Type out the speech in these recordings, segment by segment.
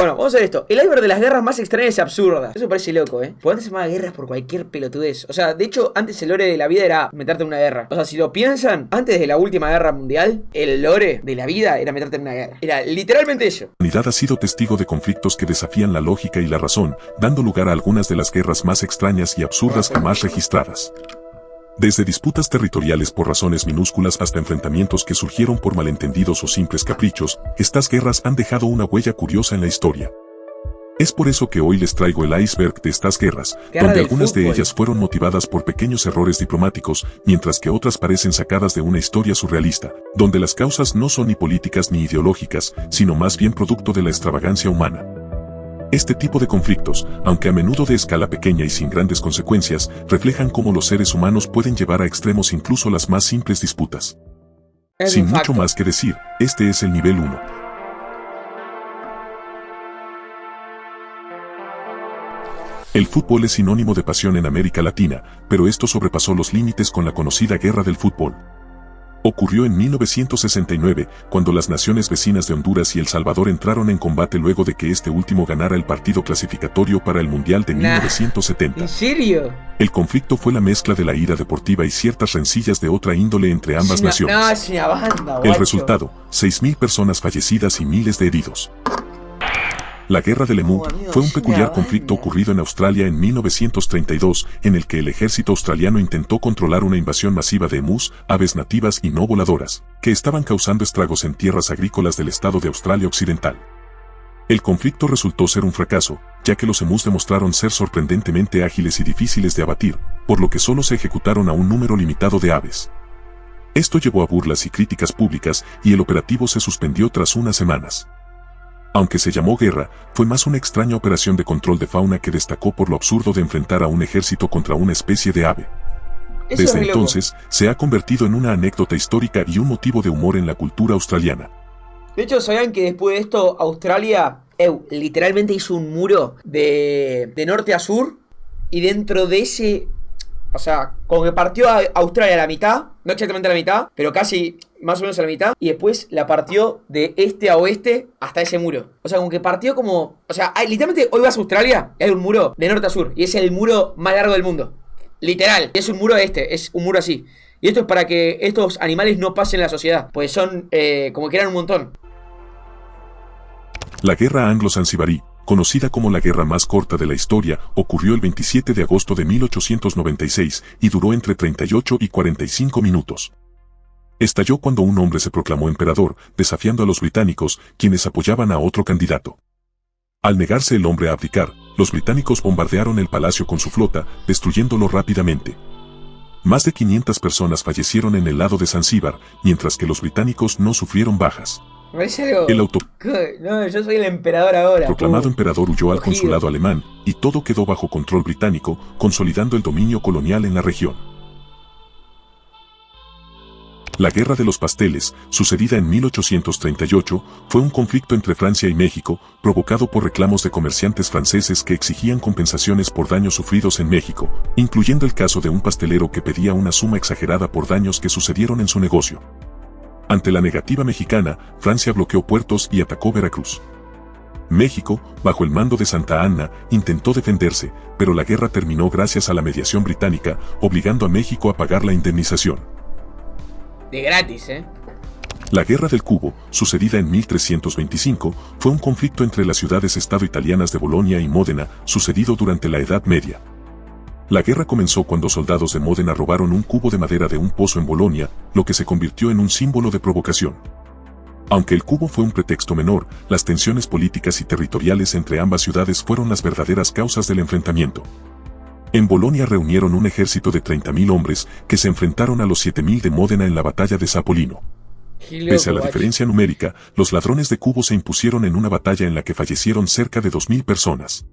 Bueno, vamos a ver esto. El iceberg de las guerras más extrañas y absurdas. Eso me parece loco, Porque antes se llamaba guerras por cualquier pelotudez. O sea, de hecho, antes el lore de la vida era meterte en una guerra. O sea, si lo piensan, antes de la última guerra mundial, el lore de la vida era meterte en una guerra. Era literalmente eso. La humanidad ha sido testigo de conflictos que desafían la lógica y la razón, dando lugar a algunas de las guerras más extrañas y absurdas jamás registradas. Desde disputas territoriales por razones minúsculas hasta enfrentamientos que surgieron por malentendidos o simples caprichos, estas guerras han dejado una huella curiosa en la historia. Es por eso que hoy les traigo el iceberg de estas guerras, donde algunas de ellas fueron motivadas por pequeños errores diplomáticos, mientras que otras parecen sacadas de una historia surrealista, donde las causas no son ni políticas ni ideológicas, sino más bien producto de la extravagancia humana. Este tipo de conflictos, aunque a menudo de escala pequeña y sin grandes consecuencias, reflejan cómo los seres humanos pueden llevar a extremos incluso las más simples disputas. Sin mucho más que decir, este es el nivel 1. El fútbol es sinónimo de pasión en América Latina, pero esto sobrepasó los límites con la conocida Guerra del Fútbol. Ocurrió en 1969, cuando las naciones vecinas de Honduras y El Salvador entraron en combate luego de que este último ganara el partido clasificatorio para el Mundial de 1970. ¿En serio? El conflicto fue la mezcla de la ira deportiva y ciertas rencillas de otra índole entre ambas naciones. El resultado, 6.000 personas fallecidas y miles de heridos. La Guerra del Emú fue un peculiar conflicto ocurrido en Australia en 1932, en el que el ejército australiano intentó controlar una invasión masiva de emús, aves nativas y no voladoras, que estaban causando estragos en tierras agrícolas del estado de Australia Occidental. El conflicto resultó ser un fracaso, ya que los emús demostraron ser sorprendentemente ágiles y difíciles de abatir, por lo que solo se ejecutaron a un número limitado de aves. Esto llevó a burlas y críticas públicas, y el operativo se suspendió tras unas semanas. Aunque se llamó guerra, fue más una extraña operación de control de fauna que destacó por lo absurdo de enfrentar a un ejército contra una especie de ave. Desde entonces, se ha convertido en una anécdota histórica y un motivo de humor en la cultura australiana. De hecho, ¿sabían que después de esto Australia literalmente hizo un muro de norte a sur? Y dentro de ese... O sea, como que partió a Australia a la mitad, no exactamente a la mitad, pero casi más o menos a la mitad, y después la partió de este a oeste hasta ese muro. O sea, como que partió como... O sea, literalmente hoy vas a Australia y hay un muro de norte a sur, y es el muro más largo del mundo. Literal, es un muro es un muro así. Y esto es para que estos animales no pasen en la sociedad, pues son como que eran un montón. La Guerra Anglo-Zanzibarí, conocida como la guerra más corta de la historia, ocurrió el 27 de agosto de 1896 y duró entre 38 y 45 minutos. Estalló cuando un hombre se proclamó emperador, desafiando a los británicos, quienes apoyaban a otro candidato. Al negarse el hombre a abdicar, los británicos bombardearon el palacio con su flota, destruyéndolo rápidamente. Más de 500 personas fallecieron en el lado de Zanzíbar, mientras que los británicos no sufrieron bajas. El No, yo soy el emperador ahora. Proclamado emperador huyó al consulado alemán, y todo quedó bajo control británico, consolidando el dominio colonial en la región. La Guerra de los Pasteles, sucedida en 1838, fue un conflicto entre Francia y México, provocado por reclamos de comerciantes franceses que exigían compensaciones por daños sufridos en México, incluyendo el caso de un pastelero que pedía una suma exagerada por daños que sucedieron en su negocio. Ante la negativa mexicana, Francia bloqueó puertos y atacó Veracruz. México, bajo el mando de Santa Anna, intentó defenderse, pero la guerra terminó gracias a la mediación británica, obligando a México a pagar la indemnización. De gratis, La Guerra del Cubo, sucedida en 1325, fue un conflicto entre las ciudades-estado italianas de Bolonia y Módena, sucedido durante la Edad Media. La guerra comenzó cuando soldados de Módena robaron un cubo de madera de un pozo en Bolonia, lo que se convirtió en un símbolo de provocación. Aunque el cubo fue un pretexto menor, las tensiones políticas y territoriales entre ambas ciudades fueron las verdaderas causas del enfrentamiento. En Bolonia reunieron un ejército de 30.000 hombres que se enfrentaron a los 7.000 de Módena en la batalla de Sapolino. Pese a la diferencia numérica, los ladrones de cubo se impusieron en una batalla en la que fallecieron cerca de 2.000 personas.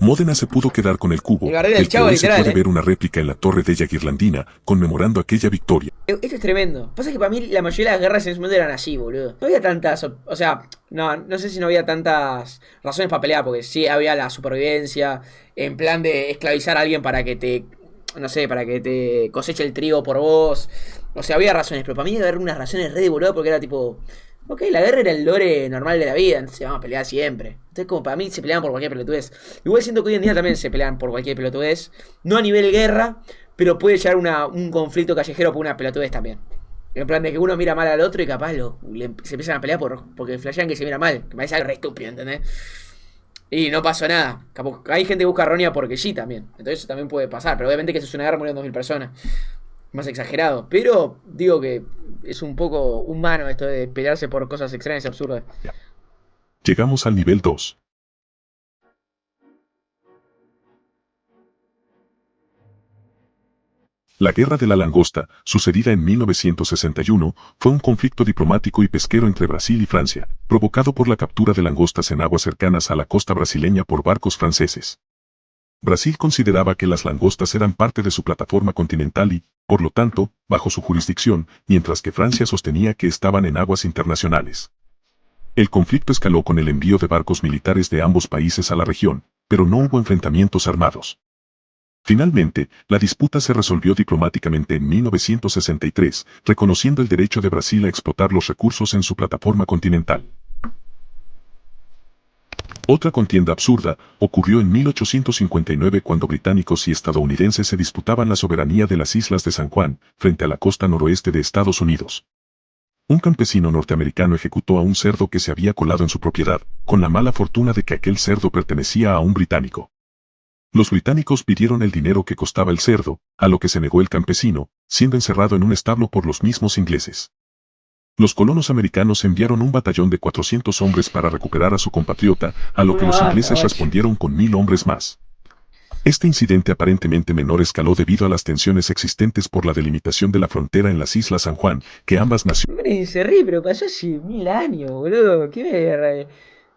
Módena se pudo quedar con el cubo, del que hoy se puede ver una réplica en la Torre della Ghirlandina, conmemorando aquella victoria. Esto es tremendo. Pasa que para mí la mayoría de las guerras en ese momento eran así, boludo. No había tantas, o sea, no sé si no había tantas razones para pelear, porque sí había la supervivencia, en plan de esclavizar a alguien para que te, no sé, para que te coseche el trigo por vos. O sea, había razones, pero para mí había unas razones re de boludo porque era tipo... Ok, la guerra era el lore normal de la vida, entonces vamos a pelear siempre. Entonces, como para mí se peleaban por cualquier pelotudez. Igual siento que hoy en día también se pelean por cualquier pelotudez. No a nivel guerra, pero puede llegar un conflicto callejero por una pelotudez también. En plan de que uno mira mal al otro y capaz se empiezan a pelear porque flashean que se mira mal. Que me parece algo re estúpido, ¿entendés? Y no pasó nada. Hay gente que busca Ronia porque sí también. Entonces eso también puede pasar. Pero obviamente que eso es una guerra, murieron 2000 personas. Más exagerado. Pero digo que es un poco humano esto de pelearse por cosas extrañas y absurdas. Llegamos al nivel 2. La Guerra de la Langosta, sucedida en 1961, fue un conflicto diplomático y pesquero entre Brasil y Francia, provocado por la captura de langostas en aguas cercanas a la costa brasileña por barcos franceses. Brasil consideraba que las langostas eran parte de su plataforma continental y, por lo tanto, bajo su jurisdicción, mientras que Francia sostenía que estaban en aguas internacionales. El conflicto escaló con el envío de barcos militares de ambos países a la región, pero no hubo enfrentamientos armados. Finalmente, la disputa se resolvió diplomáticamente en 1963, reconociendo el derecho de Brasil a explotar los recursos en su plataforma continental. Otra contienda absurda ocurrió en 1859 cuando británicos y estadounidenses se disputaban la soberanía de las islas de San Juan, frente a la costa noroeste de Estados Unidos. Un campesino norteamericano ejecutó a un cerdo que se había colado en su propiedad, con la mala fortuna de que aquel cerdo pertenecía a un británico. Los británicos pidieron el dinero que costaba el cerdo, a lo que se negó el campesino, siendo encerrado en un establo por los mismos ingleses. Los colonos americanos enviaron un batallón de 400 hombres para recuperar a su compatriota, a lo que los ingleses respondieron con 1000 hombres más. Este incidente aparentemente menor escaló debido a las tensiones existentes por la delimitación de la frontera en las Islas San Juan, que ambas naciones... Hombre, se ríe, pero pasó hace 1000 años, boludo. ¿Qué me...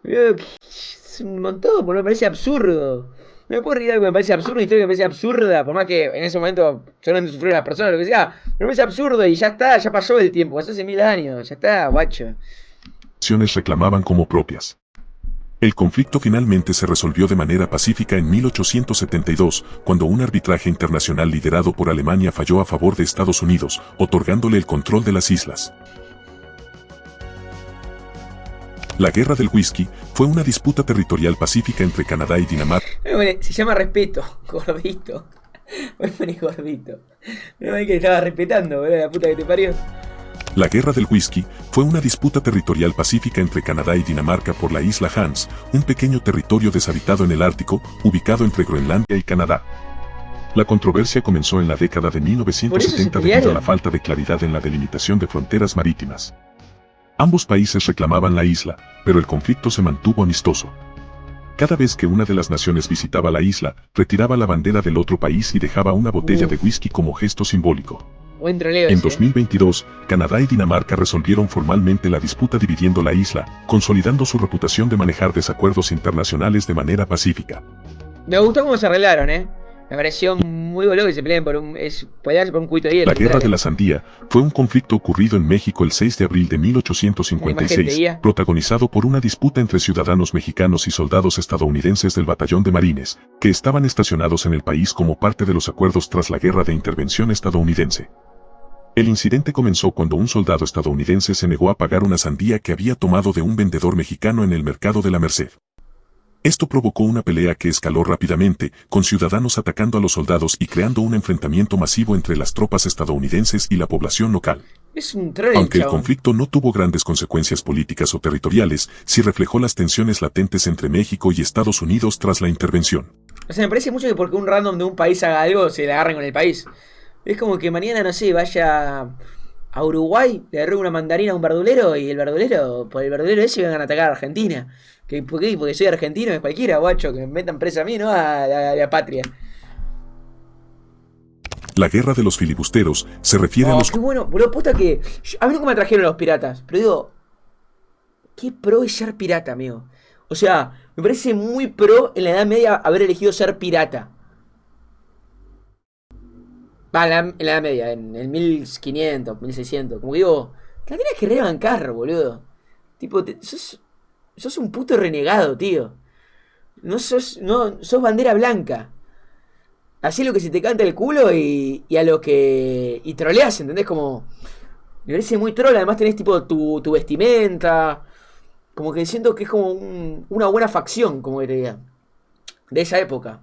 Boludo, es un montón, boludo, me parece absurdo. No me puedo reír de algo que me parece absurdo, una historia que me parece absurda, por más que en ese momento solamente sufrieron las personas, lo que sea. Pero me parece absurdo y ya está, ya pasó el tiempo, pasó hace 1000 años, ya está, guacho. reclamaban como propias. El conflicto finalmente se resolvió de manera pacífica en 1872, cuando un arbitraje internacional liderado por Alemania falló a favor de Estados Unidos, otorgándole el control de las islas. La Guerra del Whisky fue una disputa territorial pacífica entre Canadá y Dinamarca. Se llama respeto, gordito. Gordito. No hay que estaba respetando, boludo, la puta que te parió. La Guerra del Whisky fue una disputa territorial pacífica entre Canadá y Dinamarca por la isla Hans, un pequeño territorio deshabitado en el Ártico, ubicado entre Groenlandia y Canadá. La controversia comenzó en la década de 1970 debido a la falta de claridad en la delimitación de fronteras marítimas. Ambos países reclamaban la isla, pero el conflicto se mantuvo amistoso. Cada vez que una de las naciones visitaba la isla, retiraba la bandera del otro país y dejaba una botella de whisky como gesto simbólico. En 2022, Canadá y Dinamarca resolvieron formalmente la disputa dividiendo la isla, consolidando su reputación de manejar desacuerdos internacionales de manera pacífica. Me gustó cómo se arreglaron, Me pareció muy boludo que se peleen pelearse por un cuito de hielo. La Guerra de la Sandía fue un conflicto ocurrido en México el 6 de abril de 1856, protagonizado por una disputa entre ciudadanos mexicanos y soldados estadounidenses del Batallón de Marines, que estaban estacionados en el país como parte de los acuerdos tras la Guerra de Intervención estadounidense. El incidente comenzó cuando un soldado estadounidense se negó a pagar una sandía que había tomado de un vendedor mexicano en el mercado de la Merced. Esto provocó una pelea que escaló rápidamente, con ciudadanos atacando a los soldados y creando un enfrentamiento masivo entre las tropas estadounidenses y la población local. Aunque el conflicto no tuvo grandes consecuencias políticas o territoriales, sí reflejó las tensiones latentes entre México y Estados Unidos tras la intervención. O sea, me parece mucho que porque un random de un país haga algo, se le agarren con el país. Es como que mañana, no sé, vaya a Uruguay, le agarre una mandarina a un verdulero y por el verdulero ese vengan a atacar a Argentina. ¿Por qué? Porque soy argentino, es cualquiera, guacho, que me metan presa a mí, ¿no? A la patria. La guerra de los filibusteros se refiere a los... Qué bueno, boludo, puta que... A mí nunca me trajeron los piratas, pero digo... Qué pro es ser pirata, amigo. O sea, me parece muy pro en la Edad Media haber elegido ser pirata. En la Edad Media, en el 1500, 1600. Como digo, te la tienes que rebancar, boludo. Tipo, sos un puto renegado, tío. Sos bandera blanca. Hacés lo que se te canta el culo y a lo que... Y troleás, ¿entendés? Como... Me parece muy troll, además tenés tipo tu vestimenta. Como que siento que es como una buena facción, como que te diga. De esa época.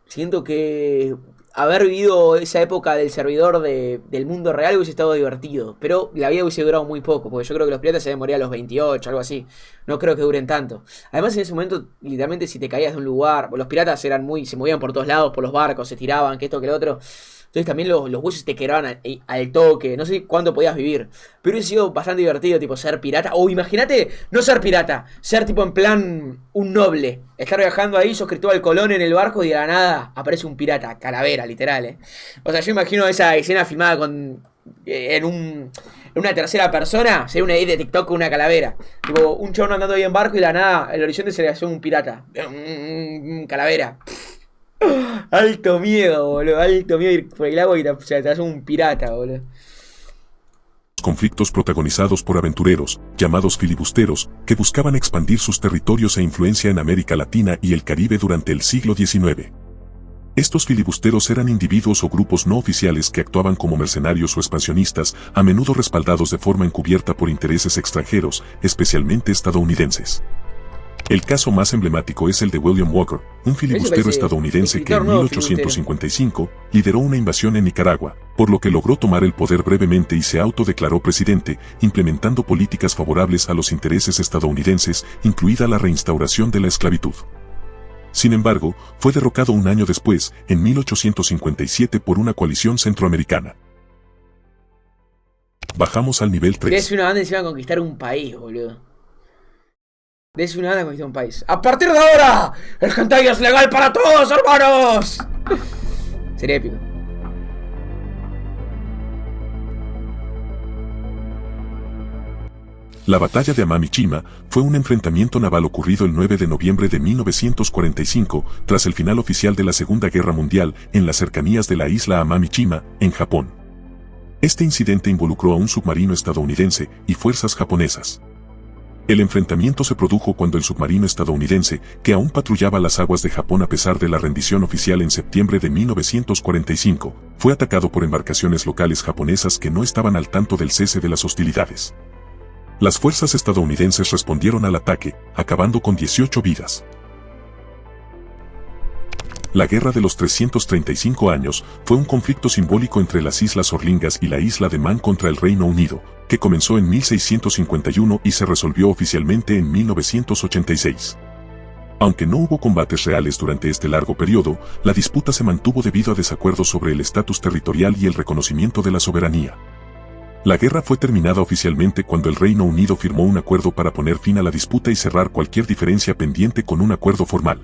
Siento que haber vivido esa época del servidor del mundo real hubiese estado divertido. Pero la vida hubiese durado muy poco. Porque yo creo que los piratas se deben morir a los 28, algo así. No creo que duren tanto. Además en ese momento, literalmente si te caías de un lugar. Los piratas se movían por todos lados, por los barcos, se tiraban, que esto, que lo otro. Entonces también los huesos te quedaban al toque. No sé cuánto podías vivir. Pero hubiese sido bastante divertido, tipo, ser pirata. O imagínate, no ser pirata. Ser tipo en plan un noble. Estar viajando ahí, sos Cristóbal Colón en el barco y de la nada aparece un pirata. Calavera, literal, O sea, yo imagino esa escena filmada en una tercera persona. Sería una edit de TikTok con una calavera. Tipo, un chabón andando ahí en barco y de la nada, el horizonte se le hace un pirata. Calavera. Alto miedo, boludo. Alto miedo ir por el agua y te haces un pirata, boludo. Conflictos protagonizados por aventureros, llamados filibusteros, que buscaban expandir sus territorios e influencia en América Latina y el Caribe durante el siglo XIX. Estos filibusteros eran individuos o grupos no oficiales que actuaban como mercenarios o expansionistas, a menudo respaldados de forma encubierta por intereses extranjeros, especialmente estadounidenses. El caso más emblemático es el de William Walker, un filibustero estadounidense que en 1855 lideró una invasión en Nicaragua, por lo que logró tomar el poder brevemente y se autodeclaró presidente, implementando políticas favorables a los intereses estadounidenses, incluida la reinstauración de la esclavitud. Sin embargo, fue derrocado un año después, en 1857 por una coalición centroamericana. Bajamos al nivel 3. Es una banda y se iban a conquistar un país, boludo. Des una banda conquistar un país. ¡A partir de ahora! ¡El hentai es legal para todos, hermanos! Sería épico. La batalla de Amami-Chima fue un enfrentamiento naval ocurrido el 9 de noviembre de 1945, tras el final oficial de la Segunda Guerra Mundial, en las cercanías de la isla Amami-Chima, en Japón. Este incidente involucró a un submarino estadounidense y fuerzas japonesas. El enfrentamiento se produjo cuando el submarino estadounidense, que aún patrullaba las aguas de Japón a pesar de la rendición oficial en septiembre de 1945, fue atacado por embarcaciones locales japonesas que no estaban al tanto del cese de las hostilidades. Las fuerzas estadounidenses respondieron al ataque, acabando con 18 vidas. La Guerra de los 335 años fue un conflicto simbólico entre las Islas Orlingas y la isla de Man contra el Reino Unido, que comenzó en 1651 y se resolvió oficialmente en 1986. Aunque no hubo combates reales durante este largo periodo, la disputa se mantuvo debido a desacuerdos sobre el estatus territorial y el reconocimiento de la soberanía. La guerra fue terminada oficialmente cuando el Reino Unido firmó un acuerdo para poner fin a la disputa y cerrar cualquier diferencia pendiente con un acuerdo formal.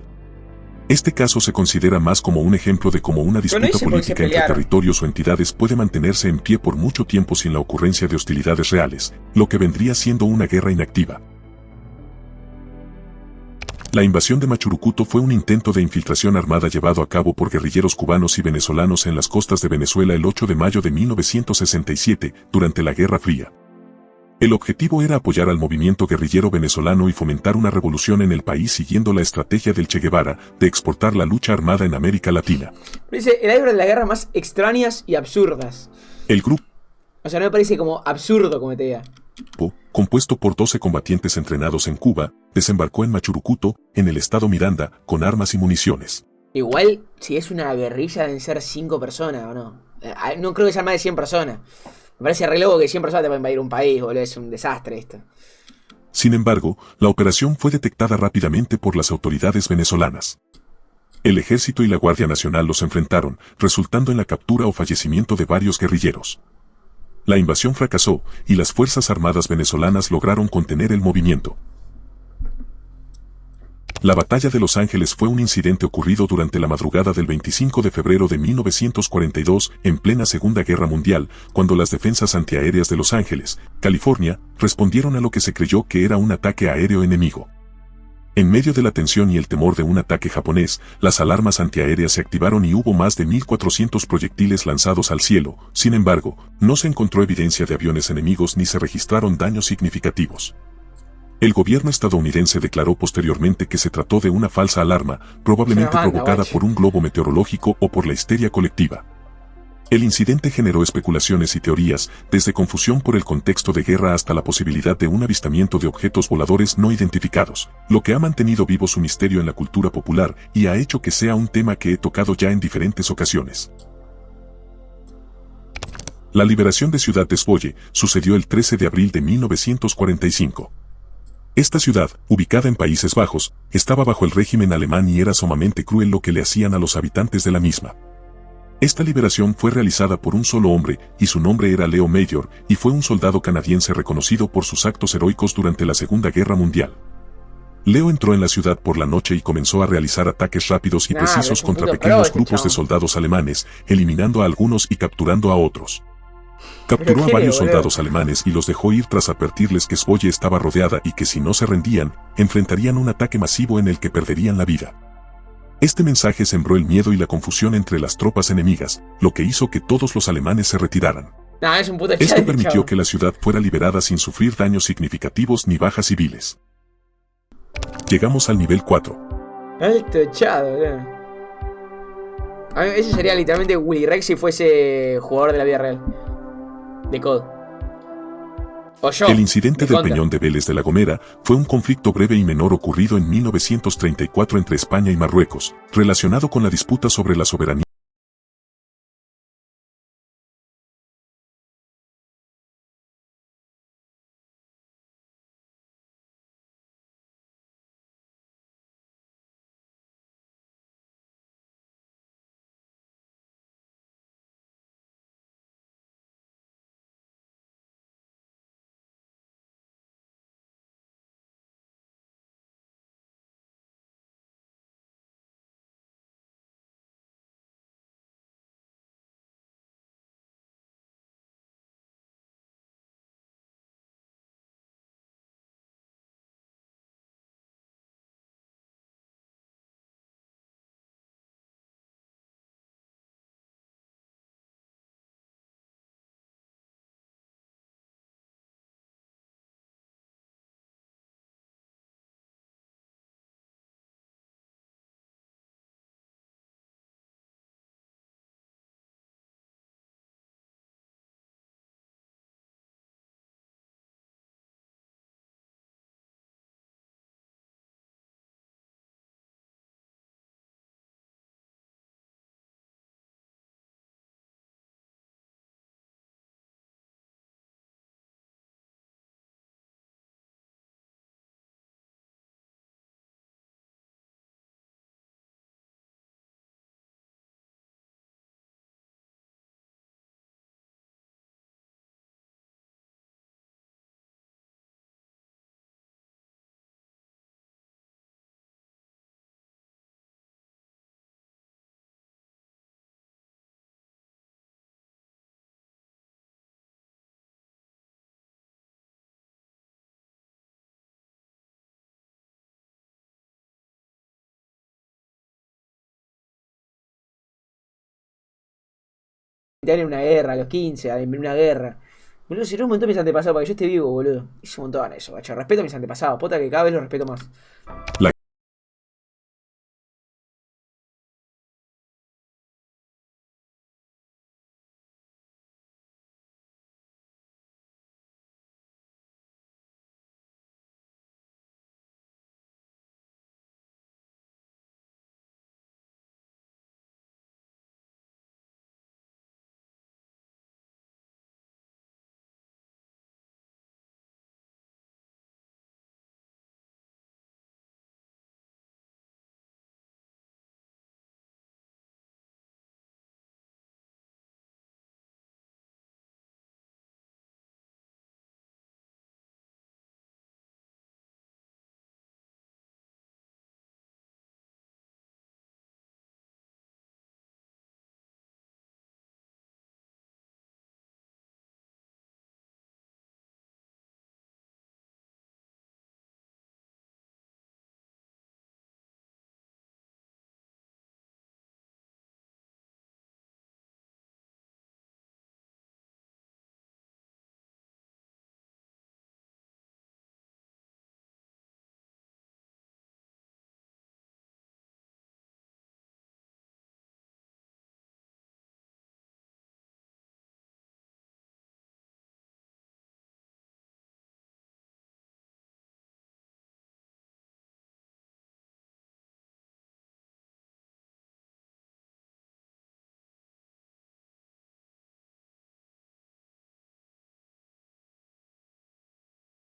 Este caso se considera más como un ejemplo de cómo una disputa política entre territorios o entidades puede mantenerse en pie por mucho tiempo sin la ocurrencia de hostilidades reales, lo que vendría siendo una guerra inactiva. La invasión de Machurucuto fue un intento de infiltración armada llevado a cabo por guerrilleros cubanos y venezolanos en las costas de Venezuela el 8 de mayo de 1967, durante la Guerra Fría. El objetivo era apoyar al movimiento guerrillero venezolano y fomentar una revolución en el país siguiendo la estrategia del Che Guevara de exportar la lucha armada en América Latina. Dice, el libro de las guerras más extrañas y absurdas. El grupo... O sea, no me parece como absurdo, como te diga. Compuesto por 12 combatientes entrenados en Cuba, desembarcó en Machurucuto, en el estado Miranda, con armas y municiones. Igual, si es una guerrilla, deben ser 5 personas, ¿o no? No creo que sean más de 100 personas. Me parece re loco que 100 personas te pueden invadir un país, boludo. Es un desastre esto. Sin embargo, la operación fue detectada rápidamente por las autoridades venezolanas. El ejército y la Guardia Nacional los enfrentaron, resultando en la captura o fallecimiento de varios guerrilleros. La invasión fracasó, y las Fuerzas Armadas venezolanas lograron contener el movimiento. La Batalla de Los Ángeles fue un incidente ocurrido durante la madrugada del 25 de febrero de 1942, en plena Segunda Guerra Mundial, cuando las defensas antiaéreas de Los Ángeles, California, respondieron a lo que se creyó que era un ataque aéreo enemigo. En medio de la tensión y el temor de un ataque japonés, las alarmas antiaéreas se activaron y hubo más de 1.400 proyectiles lanzados al cielo. Sin embargo, no se encontró evidencia de aviones enemigos ni se registraron daños significativos. El gobierno estadounidense declaró posteriormente que se trató de una falsa alarma, probablemente provocada por un globo meteorológico o por la histeria colectiva. El incidente generó especulaciones y teorías, desde confusión por el contexto de guerra hasta la posibilidad de un avistamiento de objetos voladores no identificados, lo que ha mantenido vivo su misterio en la cultura popular y ha hecho que sea un tema que he tocado ya en diferentes ocasiones. La liberación de Ciudad Zwolle sucedió el 13 de abril de 1945. Esta ciudad, ubicada en Países Bajos, estaba bajo el régimen alemán y era sumamente cruel lo que le hacían a los habitantes de la misma. Esta liberación fue realizada por un solo hombre, y su nombre era Leo Major, y fue un soldado canadiense reconocido por sus actos heroicos durante la Segunda Guerra Mundial. Leo entró en la ciudad por la noche y comenzó a realizar ataques rápidos y precisos contra pequeños grupos de soldados alemanes, eliminando a algunos y capturando a otros. Capturó a varios soldados alemanes y los dejó ir tras advertirles que Zwolle estaba rodeada y que si no se rendían, enfrentarían un ataque masivo en el que perderían la vida. Este mensaje sembró el miedo y la confusión entre las tropas enemigas, lo que hizo que todos los alemanes se retiraran. Esto permitió que la ciudad fuera liberada sin sufrir daños significativos ni bajas civiles. Llegamos al nivel 4. Alto chado, ese sería literalmente Willy Rex si fuese jugador de la vida real. De COD. El incidente del Peñón de Vélez de la Gomera fue un conflicto breve y menor ocurrido en 1934 entre España y Marruecos, relacionado con la disputa sobre la soberanía. En una guerra a los 15, en una guerra. Boludo, si no un montón mis antepasados para que yo esté vivo, boludo. Hice un montón eso, gacho. Respeto a mis antepasados. Pota que cada vez los respeto más. La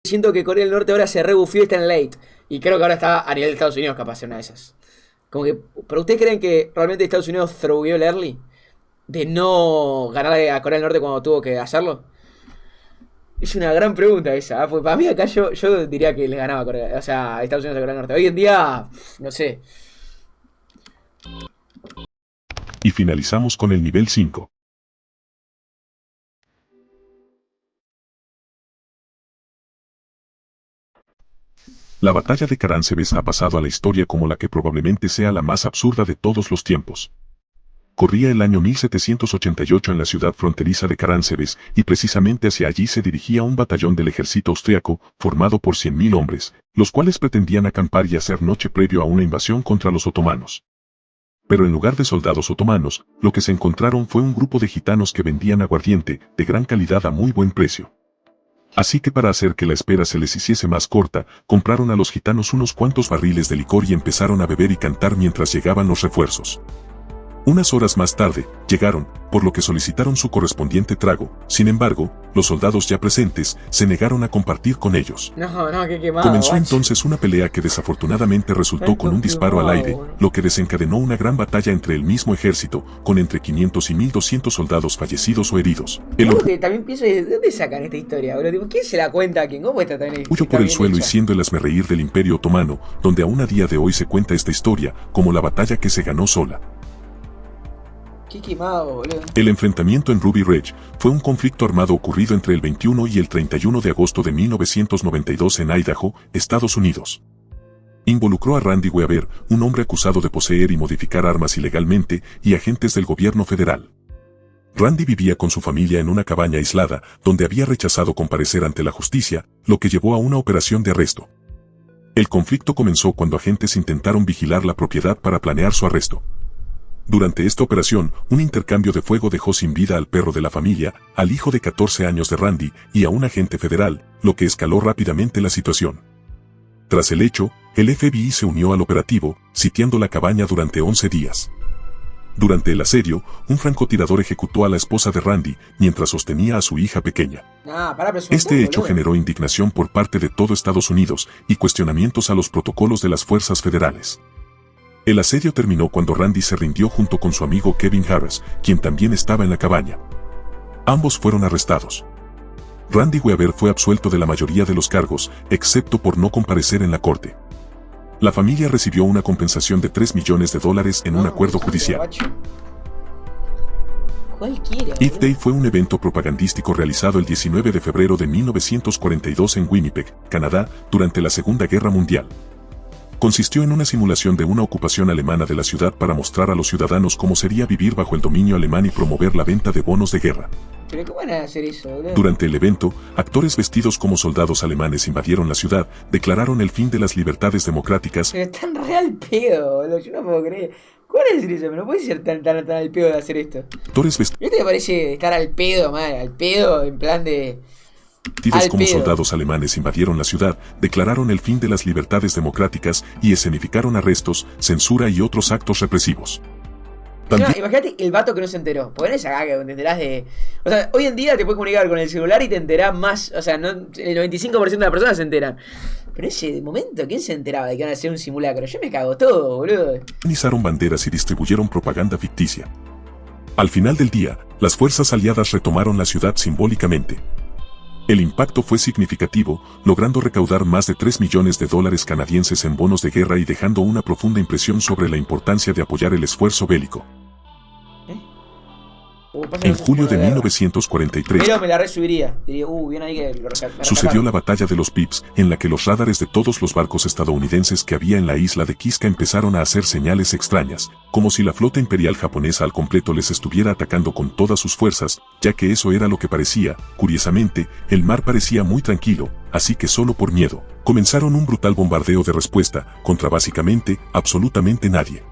siento que Corea del Norte ahora se rebufió y está en late. Y creo que ahora está a nivel de Estados Unidos capaz de una de esas. Como que, ¿pero ustedes creen que realmente Estados Unidos throwió el early? De no ganarle a Corea del Norte cuando tuvo que hacerlo. Es una gran pregunta esa, ¿eh? Porque para mí acá yo diría que le ganaba a Corea, o sea, a Estados Unidos a Corea del Norte. Hoy en día, no sé. Y finalizamos con el nivel 5. La batalla de Caránsebes ha pasado a la historia como la que probablemente sea la más absurda de todos los tiempos. Corría el año 1788 en la ciudad fronteriza de Caránsebes, y precisamente hacia allí se dirigía un batallón del ejército austriaco, formado por 100.000 hombres, los cuales pretendían acampar y hacer noche previo a una invasión contra los otomanos. Pero en lugar de soldados otomanos, lo que se encontraron fue un grupo de gitanos que vendían aguardiente, de gran calidad a muy buen precio. Así que para hacer que la espera se les hiciese más corta, compraron a los gitanos unos cuantos barriles de licor y empezaron a beber y cantar mientras llegaban los refuerzos. Unas horas más tarde, llegaron, por lo que solicitaron su correspondiente trago. Sin embargo, los soldados ya presentes se negaron a compartir con ellos. Qué quemado. Comenzó entonces una pelea que desafortunadamente resultó con un disparo al aire, lo que desencadenó una gran batalla entre el mismo ejército, con entre 500 y 1.200 soldados fallecidos o heridos. También pienso, ¿de dónde sacan esta historia, bro? ¿Quién se la cuenta a quién? ¿Cómo está tan huyó por el suelo y siendo el hazmerreír del Imperio Otomano, donde aún a día de hoy se cuenta esta historia como la batalla que se ganó sola. Qué quemado, boludo. El enfrentamiento en Ruby Ridge fue un conflicto armado ocurrido entre el 21 y el 31 de agosto de 1992 en Idaho, Estados Unidos. Involucró a Randy Weaver, un hombre acusado de poseer y modificar armas ilegalmente, y agentes del gobierno federal. Randy vivía con su familia en una cabaña aislada, donde había rechazado comparecer ante la justicia, lo que llevó a una operación de arresto. El conflicto comenzó cuando agentes intentaron vigilar la propiedad para planear su arresto. Durante esta operación, un intercambio de fuego dejó sin vida al perro de la familia, al hijo de 14 años de Randy y a un agente federal, lo que escaló rápidamente la situación. Tras el hecho, el FBI se unió al operativo, sitiando la cabaña durante 11 días. Durante el asedio, un francotirador ejecutó a la esposa de Randy mientras sostenía a su hija pequeña. Este hecho generó indignación por parte de todo Estados Unidos y cuestionamientos a los protocolos de las fuerzas federales. El asedio terminó cuando Randy se rindió junto con su amigo Kevin Harris, quien también estaba en la cabaña. Ambos fueron arrestados. Randy Weaver fue absuelto de la mayoría de los cargos, excepto por no comparecer en la corte. La familia recibió una compensación de $3 millones en un acuerdo judicial. Earth Day fue un evento propagandístico realizado el 19 de febrero de 1942 en Winnipeg, Canadá, durante la Segunda Guerra Mundial. Consistió en una simulación de una ocupación alemana de la ciudad para mostrar a los ciudadanos cómo sería vivir bajo el dominio alemán y promover la venta de bonos de guerra. ¿Pero cómo van a hacer eso, boludo? Durante el evento, actores vestidos como soldados alemanes invadieron la ciudad, declararon el fin de las libertades democráticas. Pero están real pedo, boludo, yo no puedo creer. ¿Cuál es eso? No puede ser tan al pedo de hacer esto. Actores vestidos. ¿Esto te parece estar al pedo, madre? Al pedo, en plan de... Vestidos como soldados alemanes invadieron la ciudad, declararon el fin de las libertades democráticas y escenificaron arrestos, censura y otros actos represivos. Imagínate el vato que no se enteró. Porque no es acá que te enterás de... O sea, hoy en día te puedes comunicar con el celular y te enterás más... O sea, no, el 95% de las personas se enteran. Pero ese momento, ¿quién se enteraba de que iban a hacer un simulacro? Yo me cago todo, boludo. Organizaron banderas y distribuyeron propaganda ficticia. Al final del día, las fuerzas aliadas retomaron la ciudad simbólicamente. El impacto fue significativo, logrando recaudar más de $3 millones canadienses en bonos de guerra y dejando una profunda impresión sobre la importancia de apoyar el esfuerzo bélico. En julio de 1943, pero me la resubiría. Diría, bien ahí que sucedió la batalla de los Pips, en la que los radares de todos los barcos estadounidenses que había en la isla de Kiska empezaron a hacer señales extrañas, como si la flota imperial japonesa al completo les estuviera atacando con todas sus fuerzas, ya que eso era lo que parecía. Curiosamente, el mar parecía muy tranquilo, así que solo por miedo, comenzaron un brutal bombardeo de respuesta, contra básicamente, absolutamente nadie.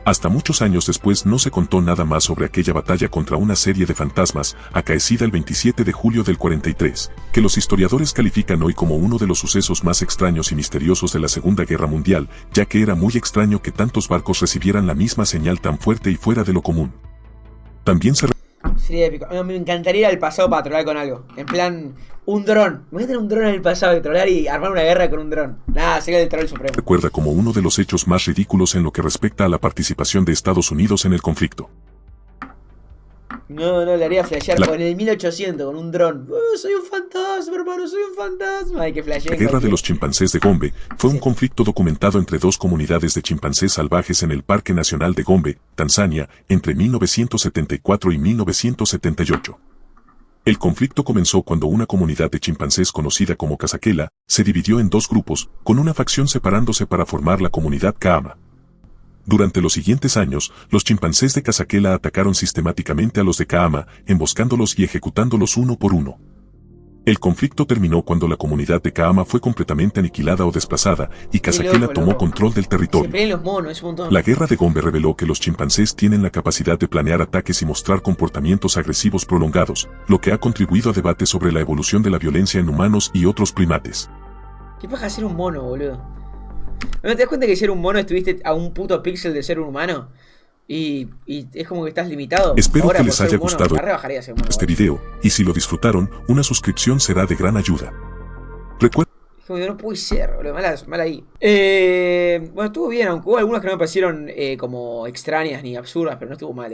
Hasta muchos años después no se contó nada más sobre aquella batalla contra una serie de fantasmas, acaecida el 27 de julio del 43, que los historiadores califican hoy como uno de los sucesos más extraños y misteriosos de la Segunda Guerra Mundial, ya que era muy extraño que tantos barcos recibieran la misma señal tan fuerte y fuera de lo común. También se... Sería épico. Me encantaría ir al pasado para trolear con algo. En plan, un dron. Me voy a tener un dron en el pasado y trolear y armar una guerra con un dron. Nada, sería el troll supremo. Recuerda como uno de los hechos más ridículos en lo que respecta a la participación de Estados Unidos en el conflicto. No, le haría flashear en el 1800 con un dron. Soy un fantasma, hermano, soy un fantasma. Hay que flashear. La guerra de los chimpancés de Gombe fue un conflicto documentado entre dos comunidades de chimpancés salvajes en el Parque Nacional de Gombe, Tanzania, entre 1974 y 1978. El conflicto comenzó cuando una comunidad de chimpancés conocida como Kasakela se dividió en dos grupos, con una facción separándose para formar la comunidad Kaama. Durante los siguientes años, los chimpancés de Kasakela atacaron sistemáticamente a los de Kaama, emboscándolos y ejecutándolos uno por uno. El conflicto terminó cuando la comunidad de Kaama fue completamente aniquilada o desplazada, y Kasakela tomó control del territorio. La guerra de Gombe reveló que los chimpancés tienen la capacidad de planear ataques y mostrar comportamientos agresivos prolongados, lo que ha contribuido a debates sobre la evolución de la violencia en humanos y otros primates. ¿Qué pasa ser un mono, boludo? ¿No te das cuenta que ser un mono estuviste a un puto píxel de ser un humano? Y es como que estás limitado. Espero que les haya gustado este video, y si lo disfrutaron, una suscripción será de gran ayuda. Recuerda... Como que no puede ser, boludo, mal ahí. Bueno, estuvo bien, aunque hubo algunas que no me parecieron como extrañas ni absurdas, pero no estuvo mal